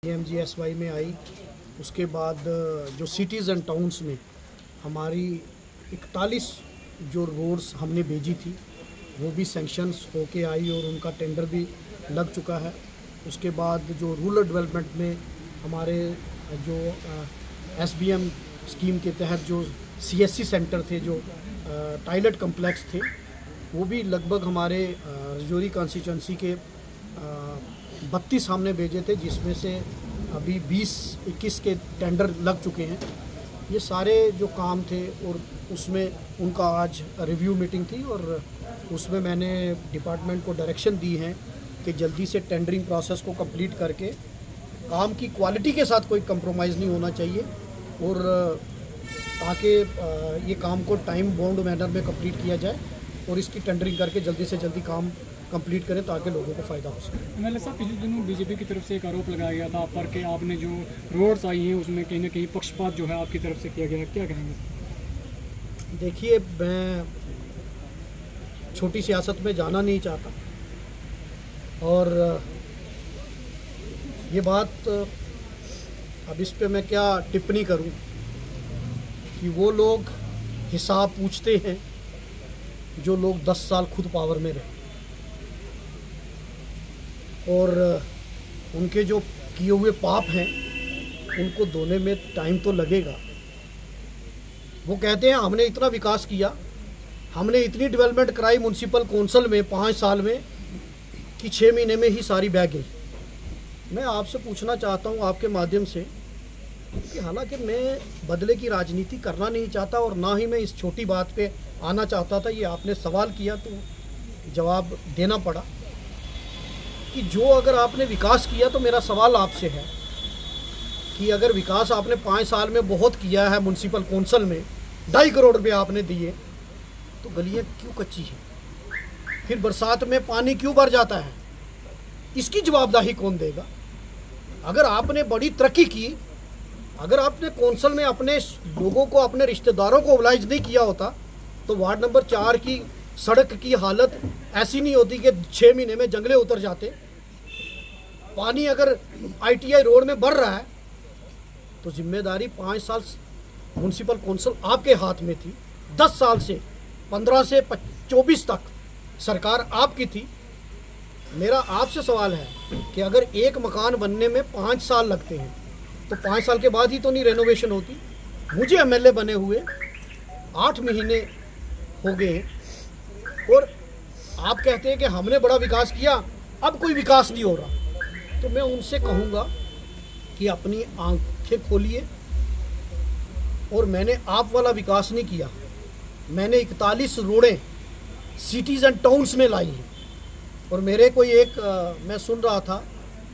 PMGSY में आई। उसके बाद जो सिटीज़ एंड टाउन्स में हमारी 41 जो रोड्स हमने भेजी थी वो भी सैंक्शंस होके आई और उनका टेंडर भी लग चुका है। उसके बाद जो रूरल डेवलपमेंट में हमारे जो SBM स्कीम के तहत जो CSC सेंटर थे, जो टॉयलेट कम्प्लेक्स थे, वो भी लगभग हमारे रजौरी कॉन्स्टिट्यूंसी के 32 हमने भेजे थे, जिसमें से अभी 20-21 के टेंडर लग चुके हैं। ये सारे जो काम थे और उसमें उनका आज रिव्यू मीटिंग थी और उसमें मैंने डिपार्टमेंट को डायरेक्शन दी है कि जल्दी से टेंडरिंग प्रोसेस को कंप्लीट करके काम की क्वालिटी के साथ कोई कंप्रोमाइज़ नहीं होना चाहिए और ताकि ये काम को टाइम बाउंड मैनर में कंप्लीट किया जाए और इसकी टेंडरिंग करके जल्दी से जल्दी काम कंप्लीट करें ताकि लोगों को फ़ायदा हो सके। MLA साहब, पिछले दिनों बीजेपी की तरफ से एक आरोप लगाया गया था आप पर कि आपने जो रोड्स आई हैं उसमें कहीं ना कहीं पक्षपात जो है आपकी तरफ से किया गया है, क्या कहेंगे? देखिए, मैं छोटी सियासत में जाना नहीं चाहता और ये बात अब इस पे मैं क्या टिप्पणी करूं कि वो लोग हिसाब पूछते हैं जो लोग 10 साल खुद पावर में रहे और उनके जो किए हुए पाप हैं उनको धोने में टाइम तो लगेगा। वो कहते हैं हमने इतना विकास किया, हमने इतनी डेवलपमेंट कराई म्यूनसिपल कौंसिल में 5 साल में कि 6 महीने में ही सारी बह गई। मैं आपसे पूछना चाहता हूं आपके माध्यम से कि हालांकि मैं बदले की राजनीति करना नहीं चाहता और ना ही मैं इस छोटी बात पे आना चाहता था, ये आपने सवाल किया तो जवाब देना पड़ा कि जो अगर आपने विकास किया तो मेरा सवाल आपसे है कि अगर विकास आपने 5 साल में बहुत किया है, म्यूनसिपल कौंसिल में 2.5 करोड़ रुपये आपने दिए, तो गलियां क्यों कच्ची हैं? फिर बरसात में पानी क्यों भर जाता है? इसकी जवाबदेही कौन देगा? अगर आपने बड़ी तरक्की की, अगर आपने कौंसिल में अपने लोगों को, अपने रिश्तेदारों को ओबलाइज नहीं किया होता तो वार्ड नंबर 4 की सड़क की हालत ऐसी नहीं होती कि 6 महीने में जंगले उतर जाते। पानी अगर ITI रोड में बढ़ रहा है तो जिम्मेदारी 5 साल म्यूनसिपल कौंसिल आपके हाथ में थी। 10 साल से 15 से 24 तक सरकार आपकी थी। मेरा आपसे सवाल है कि अगर एक मकान बनने में 5 साल लगते हैं तो 5 साल के बाद ही तो नहीं रेनोवेशन होती। मुझे MLA बने हुए 8 महीने हो गए हैं और आप कहते हैं कि हमने बड़ा विकास किया, अब कोई विकास नहीं हो रहा। तो मैं उनसे कहूँगा कि अपनी आंखें खोलिए और मैंने आप वाला विकास नहीं किया, मैंने 41 रोडें सिटीज़ एंड टाउन्स में लाई हैं। और मेरे कोई एक मैं सुन रहा था,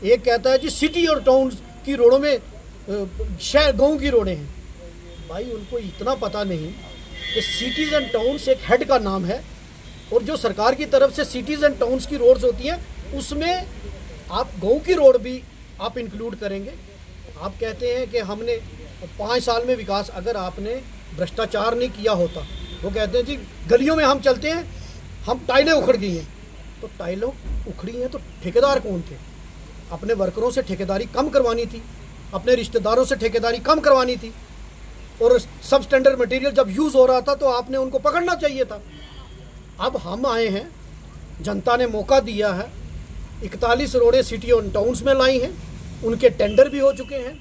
एक कहता है जी सिटी और टाउन्स की रोडों में शहर गाँव की रोडें हैं। भाई, उनको इतना पता नहीं कि सिटीज़ एंड टाउन्स एक हेड का नाम है और जो सरकार की तरफ से सिटीज़ एंड टाउन्स की रोड्स होती हैं उसमें आप गाँव की रोड भी आप इंक्लूड करेंगे। आप कहते हैं कि हमने 5 साल में विकास, अगर आपने भ्रष्टाचार नहीं किया होता, वो कहते हैं जी गलियों में हम चलते हैं, हम टाइलें उखड़ गई हैं, तो टाइलें उखड़ी हैं तो ठेकेदार कौन थे? अपने वर्करों से ठेकेदारी कम करवानी थी, अपने रिश्तेदारों से ठेकेदारी कम करवानी थी और सब स्टैंडर्ड मटेरियल जब यूज़ हो रहा था तो आपने उनको पकड़ना चाहिए था। अब हम आए हैं, जनता ने मौका दिया है, 41 रोडें सिटी और टाउन्स में लाई हैं, उनके टेंडर भी हो चुके हैं।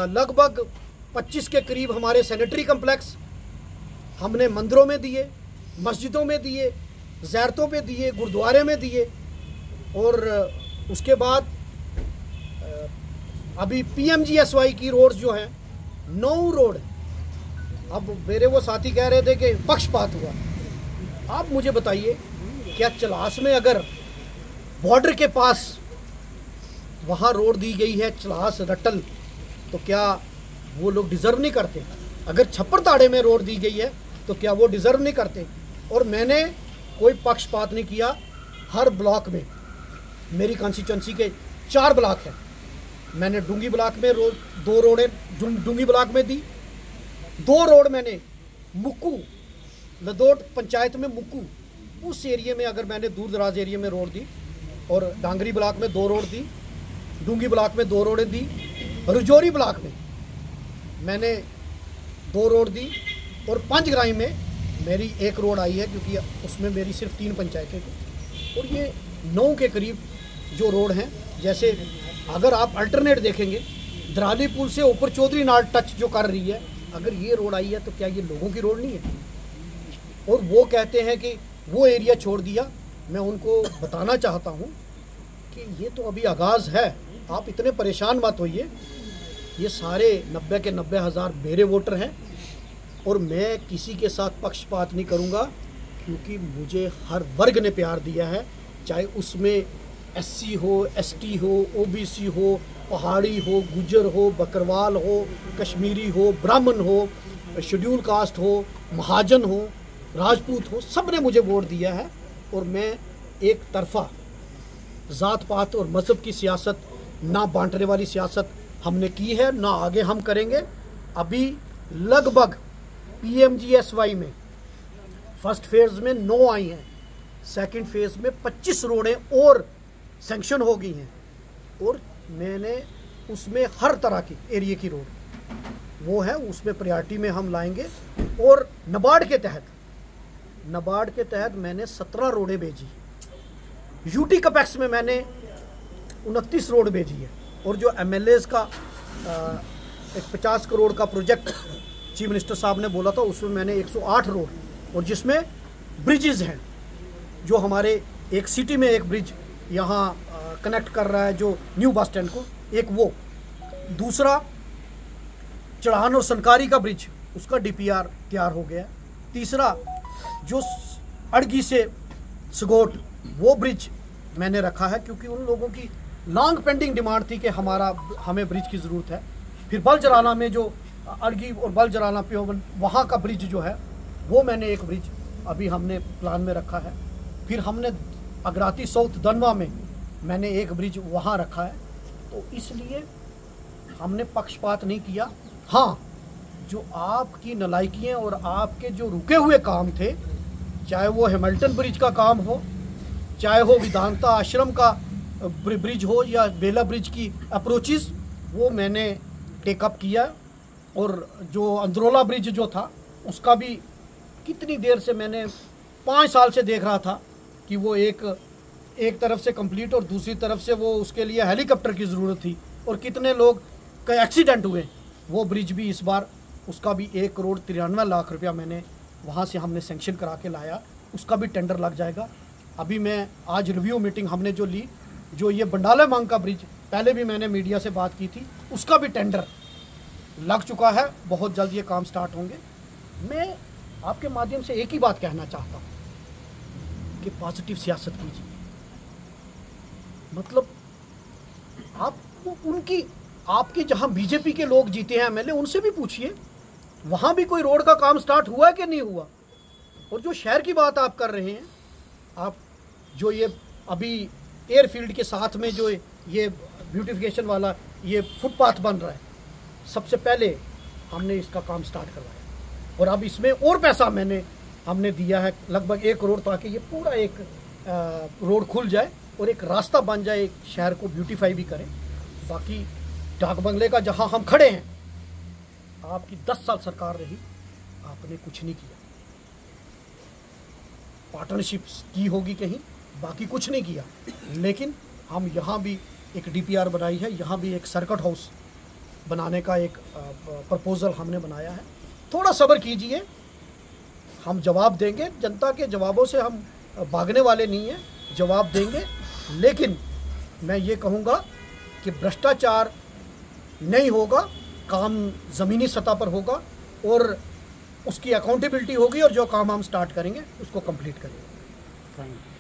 लगभग 25 के करीब हमारे सैनिटरी कम्प्लेक्स हमने मंदिरों में दिए, मस्जिदों में दिए, ज़ियारतों पे दिए, गुरुद्वारे में दिए। और उसके बाद अभी PMGSY की रोड्स जो हैं 9 रोड, अब मेरे वो साथी कह रहे थे कि पक्षपात हुआ। आप मुझे बताइए, क्या चलास में अगर बॉर्डर के पास वहाँ रोड दी गई है, चलास रटल, तो क्या वो लोग डिज़र्व नहीं करते? अगर छप्परताड़े में रोड दी गई है तो क्या वो डिज़र्व नहीं करते? और मैंने कोई पक्षपात नहीं किया। हर ब्लॉक में, मेरी कॉन्स्टिट्यूंसी के 4 ब्लॉक हैं, मैंने डूंगी ब्लॉक में 2 रोडें डूंगी ब्लॉक में दी। 2 रोड मैंने मुक्कू लदोट पंचायत में मुक्कू उस एरिए में, अगर मैंने दूर दराज एरिया में रोड दी और डांगरी ब्लॉक में 2 रोड दी डूंगी ब्लॉक में 2 रोडें दी, रजौरी ब्लॉक में मैंने 2 रोड दी और पंचग्राई में मेरी 1 रोड आई है, क्योंकि उसमें मेरी सिर्फ 3 पंचायतें थी। और ये 9 के करीब जो रोड हैं, जैसे अगर आप अल्टरनेट देखेंगे, दराली पुल से ऊपर चौधरी नाल टच जो कर रही है, अगर ये रोड आई है तो क्या ये लोगों की रोड नहीं है? और वो कहते हैं कि वो एरिया छोड़ दिया। मैं उनको बताना चाहता हूँ कि ये तो अभी आगाज़ है, आप इतने परेशान मत होइए। ये सारे 90 के 90 हज़ार मेरे वोटर हैं और मैं किसी के साथ पक्षपात नहीं करूँगा, क्योंकि मुझे हर वर्ग ने प्यार दिया है, चाहे उसमें SC हो, ST हो, OBC हो, पहाड़ी हो, गुजर हो, बकरवाल हो, कश्मीरी हो, ब्राह्मण हो, शेड्यूल कास्ट हो, महाजन हो, राजपूत हो, सब ने मुझे वोट दिया है। और मैं एक तरफा ज़ात पात और मज़हब की सियासत, ना बांटने वाली सियासत हमने की है, ना आगे हम करेंगे। अभी लगभग PMGSY में फर्स्ट फेज़ में 9 आई हैं, सेकंड फेज़ में 25 रोडें और सैंक्शन हो गई हैं, और मैंने उसमें हर तरह की एरिया की रोड वो है, उसमें प्रायोरिटी में हम लाएंगे। और नाबार्ड के तहत मैंने 17 रोडें भेजी, यूटी कपेक्स में मैंने 29 रोड भेजी है, और जो MLAs का एक 50 करोड़ का प्रोजेक्ट चीफ मिनिस्टर साहब ने बोला था, उसमें मैंने 108 रोड, और जिसमें ब्रिजेज़ हैं, जो हमारे एक सिटी में एक ब्रिज यहाँ कनेक्ट कर रहा है जो न्यू बस स्टैंड को, एक वो, दूसरा चढ़ान और सनकारी का ब्रिज, उसका DPR तैयार हो गया, तीसरा जो अड़गी से सगोट वो ब्रिज मैंने रखा है, क्योंकि उन लोगों की लॉन्ग पेंडिंग डिमांड थी कि हमें ब्रिज की ज़रूरत है। फिर बलजराना में जो अड़गी और बलजराना प्योबन वहाँ का ब्रिज जो है, वो मैंने एक ब्रिज अभी हमने प्लान में रखा है। फिर हमने अगराती साउथ दनवा में मैंने एक ब्रिज वहाँ रखा है। तो इसलिए हमने पक्षपात नहीं किया। हाँ, जो आपकी नलायकियाँ और आपके जो रुके हुए काम थे, चाहे वो हैमिल्टन ब्रिज का काम हो, चाहे वो विधानता आश्रम का ब्रिज हो, या बेला ब्रिज की अप्रोचेस, वो मैंने टेकअप किया। और जो अंदरोला ब्रिज जो था, उसका भी कितनी देर से मैंने 5 साल से देख रहा था कि वो एक तरफ से कंप्लीट और दूसरी तरफ से वो उसके लिए हेलीकॉप्टर की ज़रूरत थी, और कितने लोग का एक्सीडेंट हुए। वो ब्रिज भी इस बार, उसका भी 1 करोड़ 93 लाख रुपया मैंने वहाँ से हमने सेंक्शन करा के लाया, उसका भी टेंडर लग जाएगा। अभी मैं आज रिव्यू मीटिंग हमने जो ली, जो ये बंडाला मांग का ब्रिज, पहले भी मैंने मीडिया से बात की थी, उसका भी टेंडर लग चुका है, बहुत जल्द ये काम स्टार्ट होंगे। मैं आपके माध्यम से एक ही बात कहना चाहता हूँ कि पॉजिटिव सियासत कीजिए। मतलब आप उनकी, आपके जहाँ बीजेपी के लोग जीते हैं MLA, उनसे भी पूछिए वहाँ भी कोई रोड का काम स्टार्ट हुआ है कि नहीं हुआ। और जो शहर की बात आप कर रहे हैं, आप जो ये अभी एयरफील्ड के साथ में जो ये ब्यूटिफिकेशन वाला ये फुटपाथ बन रहा है, सबसे पहले हमने इसका काम स्टार्ट करवाया, और अब इसमें और पैसा हमने दिया है लगभग 1 करोड़, ताकि ये पूरा एक रोड खुल जाए और एक रास्ता बन जाए, एक शहर को ब्यूटीफाई भी करें। बाकी डाक बंगले का जहां हम खड़े हैं, आपकी 10 साल सरकार रही, आपने कुछ नहीं किया। पार्टनरशिप की होगी कहीं, बाकी कुछ नहीं किया। लेकिन हम यहाँ भी एक DPR बनाई है, यहाँ भी एक सर्किट हाउस बनाने का एक प्रपोज़ल हमने बनाया है। थोड़ा सब्र कीजिए, हम जवाब देंगे। जनता के जवाबों से हम भागने वाले नहीं हैं, जवाब देंगे। लेकिन मैं ये कहूँगा कि भ्रष्टाचार नहीं होगा, काम ज़मीनी सतह पर होगा, और उसकी अकाउंटेबिलिटी होगी, और जो काम हम स्टार्ट करेंगे उसको कंप्लीट करेंगे।